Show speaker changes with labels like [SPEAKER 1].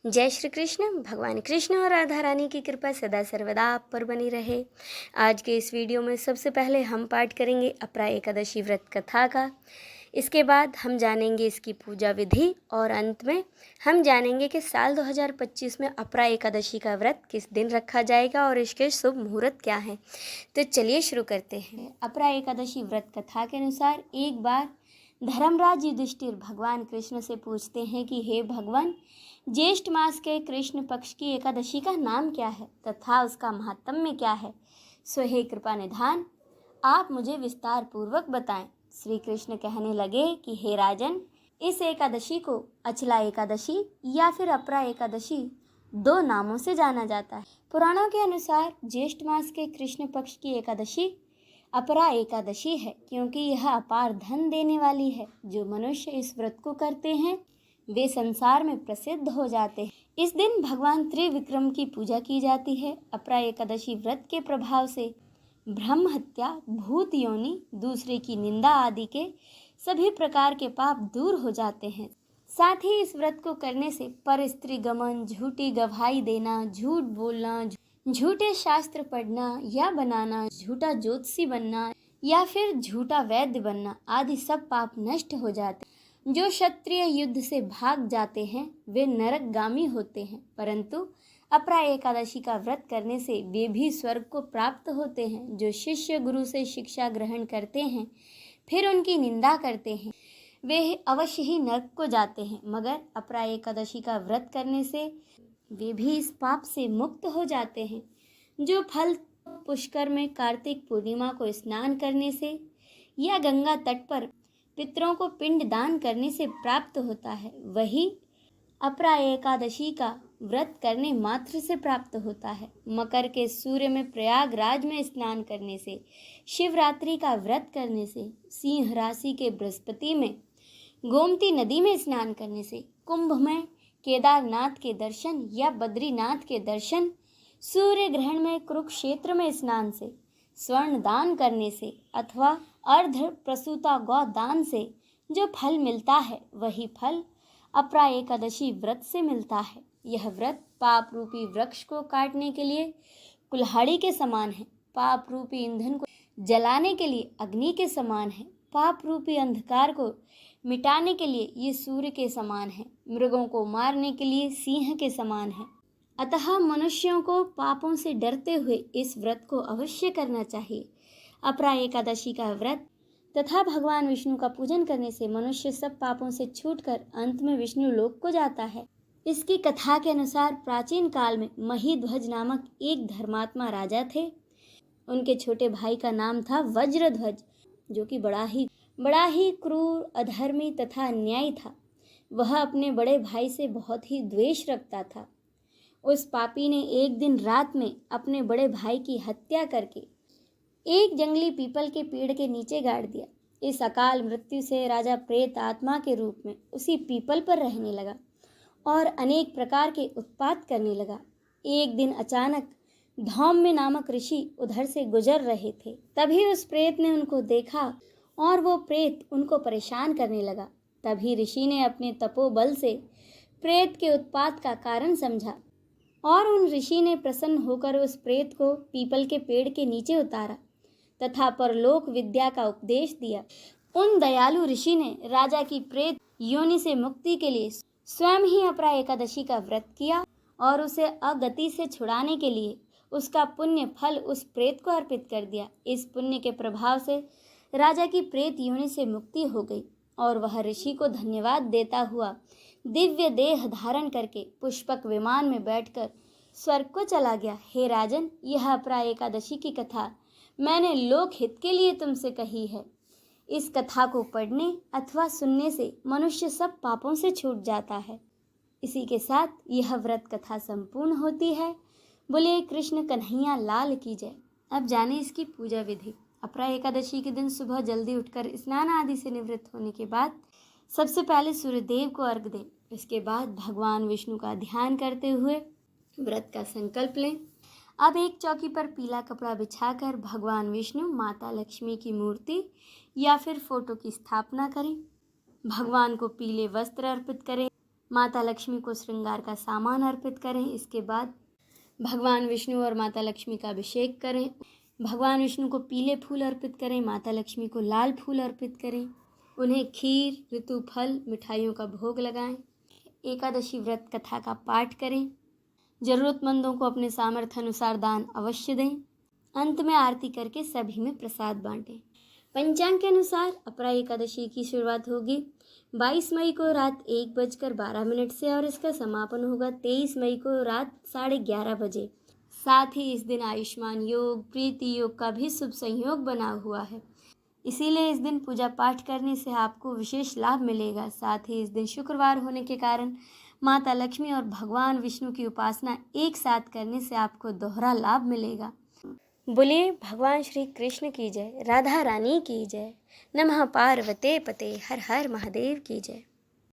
[SPEAKER 1] जय श्री कृष्ण। भगवान कृष्ण और राधा रानी की कृपा सदा सर्वदा आप पर बनी रहे। आज के इस वीडियो में सबसे पहले हम पाठ करेंगे अपरा एकादशी व्रत कथा का। इसके बाद हम जानेंगे इसकी पूजा विधि और अंत में हम जानेंगे कि साल 2025 में अपरा एकादशी का व्रत किस दिन रखा जाएगा और इसके शुभ मुहूर्त क्या हैं। तो चलिए शुरू करते हैं। अपरा एकादशी व्रत कथा के अनुसार एक बार धर्मराज युधिष्ठिर भगवान कृष्ण से पूछते हैं कि हे भगवान, ज्येष्ठ मास के कृष्ण पक्ष की एकादशी का नाम क्या है तथा उसका महात्म्य क्या है। सो हे कृपा निधान, आप मुझे विस्तार पूर्वक बताएं। श्री कृष्ण कहने लगे कि हे राजन, इस एकादशी को अचला एकादशी या फिर अपरा एकादशी दो नामों से जाना जाता है। पुराणों के अनुसार ज्येष्ठ मास के कृष्ण पक्ष की एकादशी अपरा एकादशी है, क्योंकि यह अपार धन देने वाली है। जो मनुष्य इस व्रत को करते हैं वे संसार में प्रसिद्ध हो जाते हैं। इस दिन भगवान त्रिविक्रम की पूजा की जाती है। अपरा एकादशी व्रत के प्रभाव से ब्रह्म हत्या, भूत योनि, दूसरे की निंदा आदि के सभी प्रकार के पाप दूर हो जाते हैं। साथ ही इस व्रत को करने से पर स्त्री गमन, झूठी गवाही देना, झूठ बोलना, झूठे शास्त्र पढ़ना या बनाना, झूठा ज्योतिषी बनना या फिर झूठा वैद्य बनना आदि सब पाप नष्ट हो जाते हैं। जो क्षत्रिय युद्ध से भाग जाते हैं वे नरकगामी होते हैं, परंतु अपरा एकादशी का व्रत करने से वे भी स्वर्ग को प्राप्त होते हैं। जो शिष्य गुरु से शिक्षा ग्रहण करते हैं फिर उनकी निंदा करते हैं वे अवश्य ही नरक को जाते हैं, मगर अपरा एकादशी का व्रत करने से वे भी इस पाप से मुक्त हो जाते हैं। जो फल पुष्कर में कार्तिक पूर्णिमा को स्नान करने से या गंगा तट पर पितरों को पिंड दान करने से प्राप्त होता है, वही अपरा एकादशी का व्रत करने मात्र से प्राप्त होता है। मकर के सूर्य में प्रयागराज में स्नान करने से, शिवरात्रि का व्रत करने से, सिंह राशि के बृहस्पति में गोमती नदी में स्नान करने से, कुंभ में केदारनाथ के दर्शन या बद्रीनाथ के दर्शन, सूर्य ग्रहण में कुरुक्षेत्र में स्नान से, स्वर्ण दान करने से अथवा अर्ध प्रसूता गौ दान से जो फल मिलता है वही फल अपरा एकादशी व्रत से मिलता है। यह व्रत पाप रूपी वृक्ष को काटने के लिए कुल्हाड़ी के समान है, पाप रूपी ईंधन को जलाने के लिए अग्नि के समान है, पाप रूपी अंधकार को मिटाने के लिए ये सूर्य के समान है, मृगों को मारने के लिए सिंह के समान है। अतः मनुष्यों को पापों से डरते हुए इस व्रत को अवश्य करना चाहिए। अपरा एकादशी का व्रत तथा भगवान विष्णु का पूजन करने से मनुष्य सब पापों से छूटकर अंत में विष्णु लोक को जाता है। इसकी कथा के अनुसार प्राचीन काल में महीध्वज नामक एक धर्मात्मा राजा थे। उनके छोटे भाई का नाम था वज्रध्वज, जो कि बड़ा ही क्रूर, अधर्मी तथा अन्यायी था। वह अपने बड़े भाई से बहुत ही द्वेष रखता था। उस पापी ने एक दिन रात में अपने बड़े भाई की हत्या करके एक जंगली पीपल के पेड़ के नीचे गाड़ दिया। इस अकाल मृत्यु से राजा प्रेत आत्मा के रूप में उसी पीपल पर रहने लगा और अनेक प्रकार के उत्पात करने लगा। एक दिन अचानक धौम्य नामक ऋषि उधर से गुजर रहे थे। तभी उस प्रेत ने उनको देखा और वो प्रेत उनको परेशान करने लगा। तभी ऋषि ने अपने तपोबल से प्रेत के उत्पात का कारण समझा और उन ऋषि ने प्रसन्न होकर उस प्रेत को पीपल के पेड़ के नीचे उतारा तथा परलोक विद्या का उपदेश दिया। उन दयालु ऋषि ने राजा की प्रेत योनि से मुक्ति के लिए स्वयं ही अपरा एकादशी का व्रत किया और उसे अगति से छुड़ाने के लिए उसका पुण्य फल उस प्रेत को अर्पित कर दिया। इस पुण्य के प्रभाव से राजा की प्रेत योनि से मुक्ति हो गई और वह ऋषि को धन्यवाद देता हुआ दिव्य देह धारण करके पुष्पक विमान में बैठकर स्वर्ग को चला गया। हे राजन, यह अपरा एकादशी की कथा मैंने लोक हित के लिए तुमसे कही है। इस कथा को पढ़ने अथवा सुनने से मनुष्य सब पापों से छूट जाता है। इसी के साथ यह व्रत कथा संपूर्ण होती है। बोलिए कृष्ण कन्हैया लाल की जय। अब जाने इसकी पूजा विधि। अपरा एकादशी के दिन सुबह जल्दी उठकर स्नान आदि से निवृत्त होने के बाद सबसे पहले सूर्यदेव को अर्घ दें। इसके बाद भगवान विष्णु का ध्यान करते हुए व्रत का संकल्प लें। अब एक चौकी पर पीला कपड़ा बिछाकर भगवान विष्णु, माता लक्ष्मी की मूर्ति या फिर फोटो की स्थापना करें। भगवान को पीले वस्त्र अर्पित करें माता लक्ष्मी को श्रृंगार का सामान अर्पित करें। इसके बाद भगवान विष्णु और माता लक्ष्मी का अभिषेक करें। भगवान विष्णु को पीले फूल अर्पित करें, माता लक्ष्मी को लाल फूल अर्पित करें। उन्हें खीर, ऋतु फल, मिठाइयों का भोग लगाएं। एकादशी व्रत कथा का पाठ करें। ज़रूरतमंदों को अपने सामर्थ्य अनुसार दान अवश्य दें। अंत में आरती करके सभी में प्रसाद बांटें। पंचांग के अनुसार अपरा एकादशी की शुरुआत होगी 22 मई को रात 1:12 से और इसका समापन होगा 23 मई को रात 11:30 बजे। साथ ही इस दिन आयुष्मान योग, प्रीति योग का भी शुभ संयोग बना हुआ है, इसीलिए इस दिन पूजा पाठ करने से आपको विशेष लाभ मिलेगा। साथ ही इस दिन शुक्रवार होने के कारण माता लक्ष्मी और भगवान विष्णु की उपासना एक साथ करने से आपको दोहरा लाभ मिलेगा। बोलिए भगवान श्री कृष्ण की जय, राधा रानी की जय, नमः पार्वते पते, हर हर महादेव की जय।